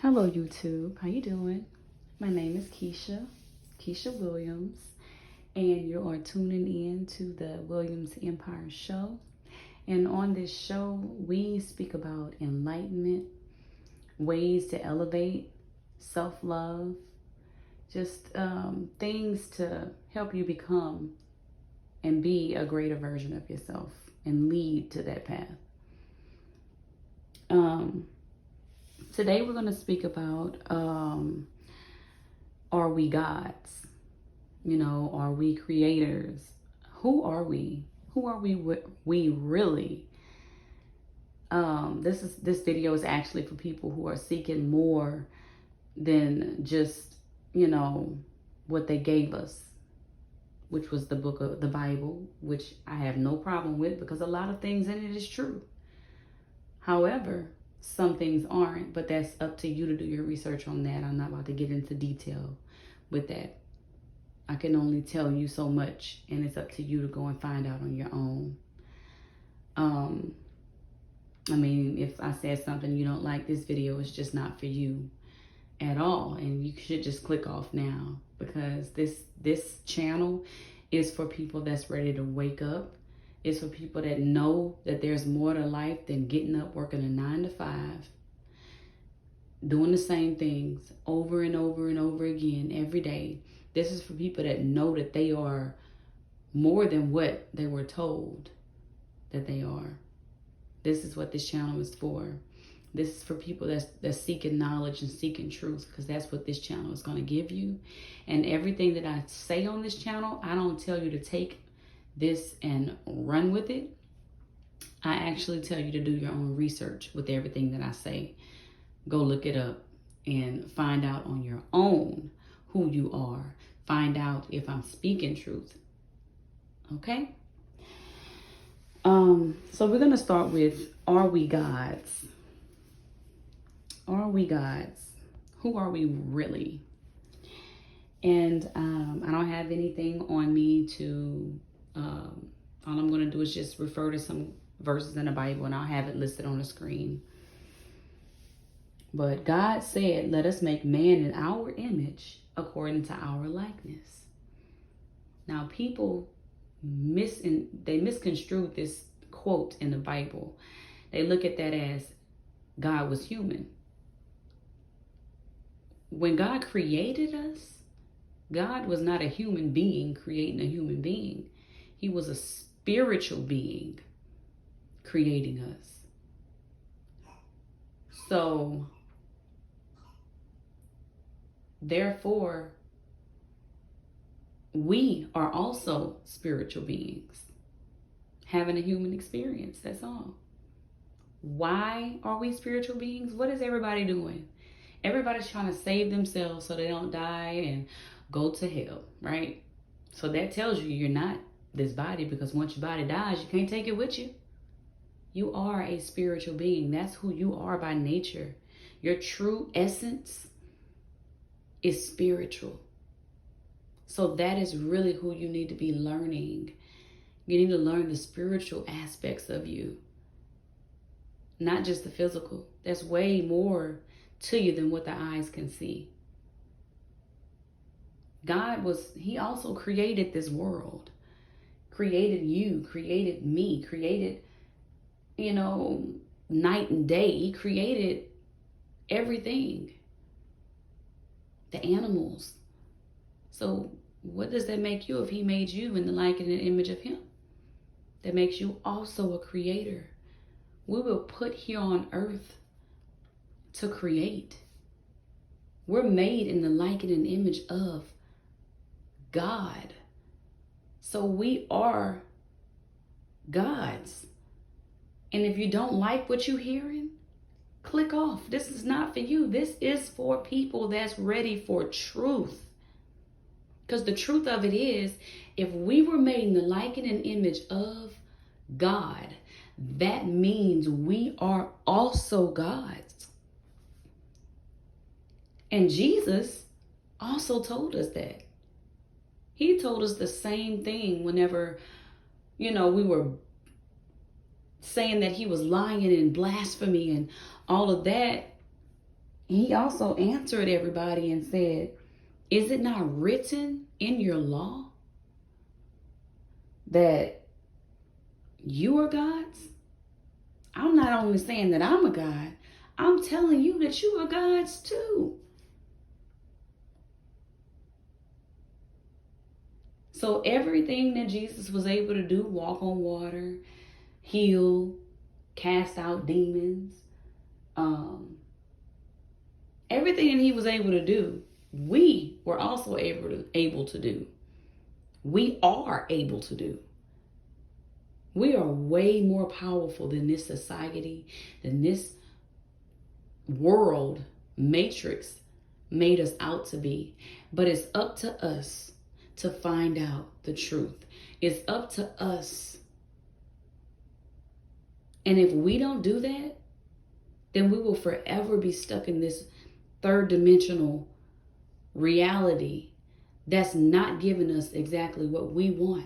Hello YouTube, how you doing? My name is Keisha Williams, and you are tuning in to the Williams Empire Show. And on this show, we speak about enlightenment, ways to elevate, self-love, just things to help you become and be a greater version of yourself and lead to that path. Today we're going to speak about, are we gods? Are we creators? Who are we? Who are we really? This video is actually for people who are seeking more than just, what they gave us, which was the book of the Bible, which I have no problem with because a lot of things in it is true. However, some things aren't, but that's up to you to do your research on that. I'm not about to get into detail with that. I can only tell you so much, and it's up to you to go and find out on your own. If I said something you don't like, this video is just not for you at all, and you should just click off now, because this channel is for people that's ready to wake up. It's for people that know that there's more to life than getting up, working a 9 to 5, doing the same things over and over and over again every day. This is for people that know that they are more than what they were told that they are. This is what this channel is for. This is for people that's seeking knowledge and seeking truth, because that's what this channel is going to give you. And everything that I say on this channel, I don't tell you to take this and run with it. I actually tell you to do your own research with everything that I say. Go look it up and find out on your own who you are. Find out if I'm speaking truth. Okay? So we're going to start with, are we gods? Are we gods? Who are we really? And I don't have anything on me to, all I'm going to do is just refer to some verses in the Bible, and I'll have it listed on the screen. But God said, let us make man in our image according to our likeness. Now people misconstrued this quote in the Bible. They look at that as God was human. When God created us, God was not a human being creating a human being. He was a spiritual being creating us. So, therefore, we are also spiritual beings having a human experience. That's all. Why are we spiritual beings? What is everybody doing? Everybody's trying to save themselves so they don't die and go to hell, right? So that tells you you're not this body, because once your body dies, you can't take it with you. You are a spiritual being. That's who you are by nature. Your true essence is spiritual. So that is really who you need to be learning. You need to learn the spiritual aspects of you, not just the physical. There's way more to you than what the eyes can see. He also created this world, created you, created me, created, night and day. He created everything, the animals. So what does that make you if he made you in the likeness and image of him? That makes you also a creator. We were put here on earth to create. We're made in the likeness and image of God. So we are gods. And if you don't like what you're hearing, click off. This is not for you. This is for people that's ready for truth. Because the truth of it is, if we were made in the likeness and image of God, that means we are also gods. And Jesus also told us that. He told us the same thing whenever, we were saying that he was lying and blasphemy and all of that. He also answered everybody and said, is it not written in your law that you are gods? I'm not only saying that I'm a God, I'm telling you that you are gods too. So everything that Jesus was able to do, walk on water, heal, cast out demons, everything that he was able to do, we were also able to do. We are able to do. We are way more powerful than this society, than this world matrix made us out to be. But it's up to us to find out the truth. It's up to us. And if we don't do that, then we will forever be stuck in this third dimensional reality that's not giving us exactly what we want.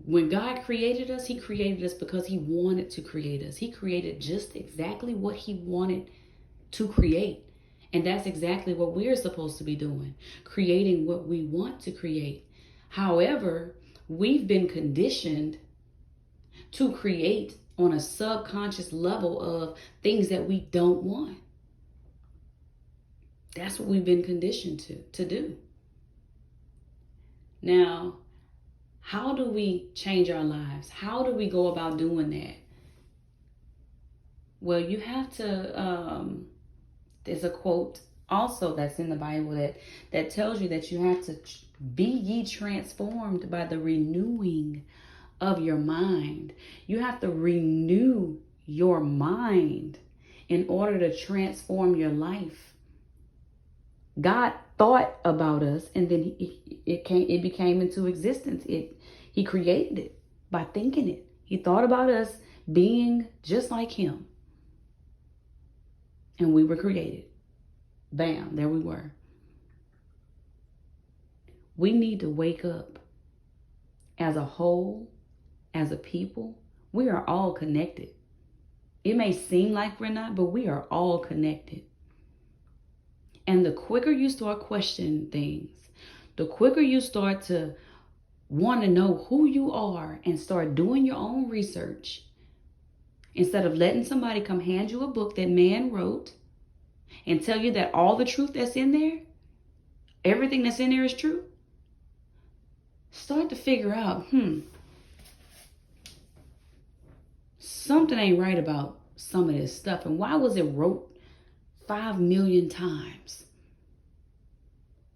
When God created us, he created us because he wanted to create us. He created just exactly what he wanted to create. And that's exactly what we're supposed to be doing, creating what we want to create. However, we've been conditioned to create on a subconscious level of things that we don't want. That's what we've been conditioned to do. Now, how do we change our lives? How do we go about doing that? Well, you have to, there's a quote also that's in the Bible that tells you that you have to be ye transformed by the renewing of your mind. You have to renew your mind in order to transform your life. God thought about us, and then it became into existence. He created it by thinking it. He thought about us being just like him. And we were created. Bam, there we were. We need to wake up as a whole, as a people. We are all connected. It may seem like we're not, but we are all connected. And the quicker you start questioning things, the quicker you start to want to know who you are and start doing your own research, instead of letting somebody come hand you a book that man wrote and tell you that all the truth that's in there, everything that's in there is true, start to figure out, something ain't right about some of this stuff. And why was it wrote 5 million times?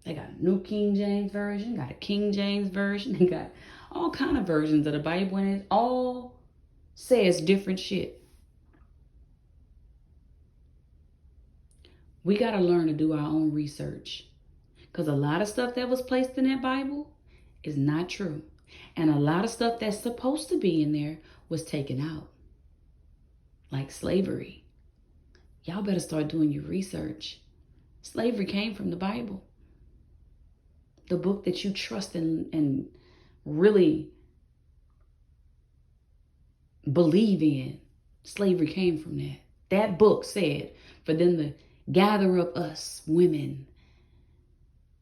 They got a New King James Version, got a King James Version, they got all kind of versions of the Bible, and it all says different shit. We got to learn to do our own research, because a lot of stuff that was placed in that Bible is not true. And a lot of stuff that's supposed to be in there was taken out. Like slavery. Y'all better start doing your research. Slavery came from the Bible. The book that you trust and really believe in. Slavery came from that. That book said for them to gather up us women,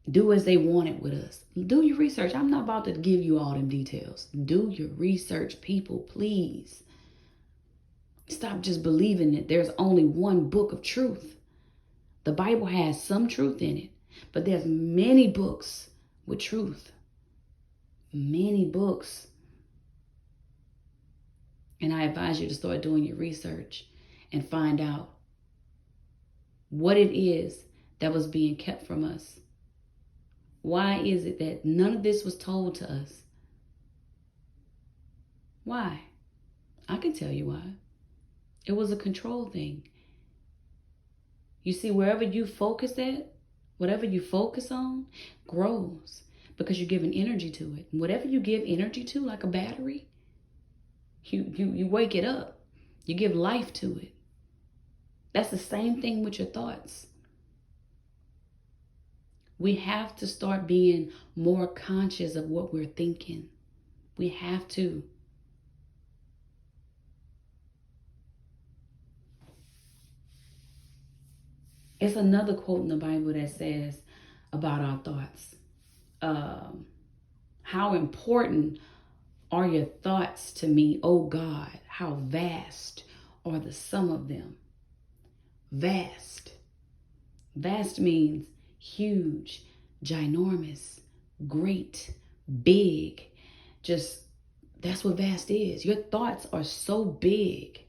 do as they wanted with us. Do your research. I'm not about to give you all them details. Do your research, people, please. Stop just believing that there's only one book of truth. The Bible has some truth in it, but there's many books with truth. Many books. And I advise you to start doing your research and find out what it is that was being kept from us. Why is it that none of this was told to us? Why? I can tell you why. It was a control thing. You see, wherever you focus at, whatever you focus on, grows, because you're giving energy to it. And whatever you give energy to, like a battery, you wake it up. You give life to it. That's the same thing with your thoughts. We have to start being more conscious of what we're thinking. We have to. It's another quote in the Bible that says about our thoughts. How important are your thoughts to me, O God? How vast are the sum of them. Vast. Vast means huge, ginormous, great, big. Just, that's what vast is. Your thoughts are so big.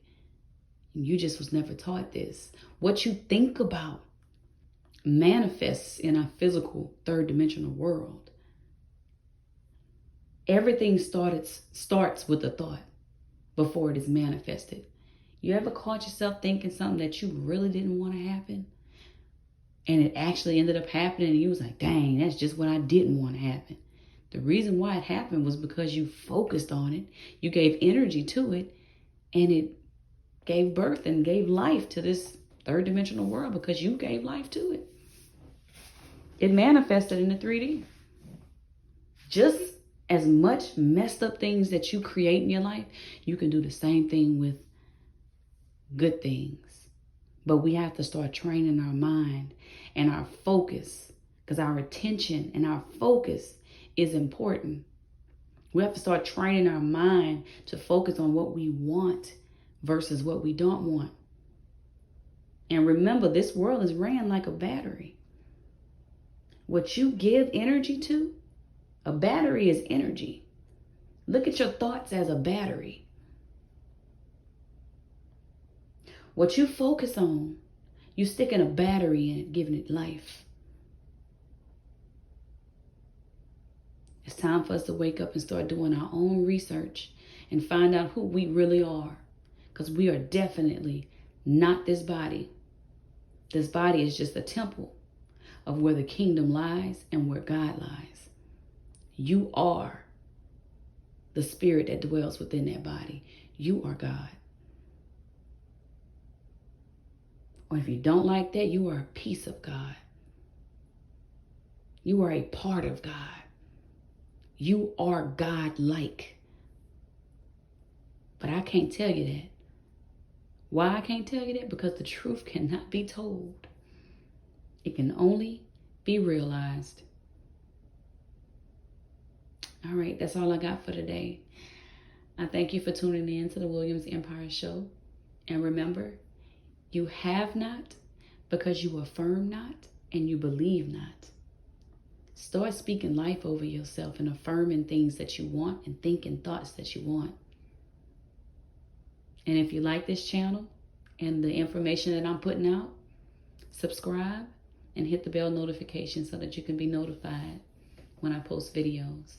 You just was never taught this. What you think about manifests in our physical third dimensional world. Everything starts with a thought before it is manifested. You ever caught yourself thinking something that you really didn't want to happen? And it actually ended up happening and you was like, dang, that's just what I didn't want to happen. The reason why it happened was because you focused on it. You gave energy to it, and it gave birth and gave life to this third dimensional world because you gave life to it. It manifested in the 3D. Just as much messed up things that you create in your life, you can do the same thing with good things. But we have to start training our mind and our focus, because our attention and our focus is important. We have to start training our mind to focus on what we want versus what we don't want. And remember, this world is ran like a battery. What you give energy to, a battery is energy. Look at your thoughts as a battery. What you focus on, you stick in a battery in it, giving it life. It's time for us to wake up and start doing our own research and find out who we really are. Because we are definitely not this body. This body is just a temple of where the kingdom lies and where God lies. You are the spirit that dwells within that body. You are God. Or if you don't like that, you are a piece of God. You are a part of God. You are God-like. But I can't tell you that. Why I can't tell you that? Because the truth cannot be told. It can only be realized. All right, that's all I got for today. I thank you for tuning in to the Williams Empire Show. And remember, you have not because you affirm not and you believe not. Start speaking life over yourself and affirming things that you want and thinking thoughts that you want. And if you like this channel and the information that I'm putting out, subscribe and hit the bell notification so that you can be notified when I post videos.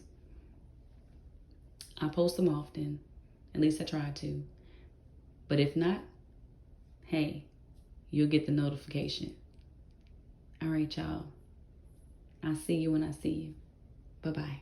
I post them often, at least I try to. But if not, hey, you'll get the notification. All right, y'all. I'll see you when I see you. Bye-bye.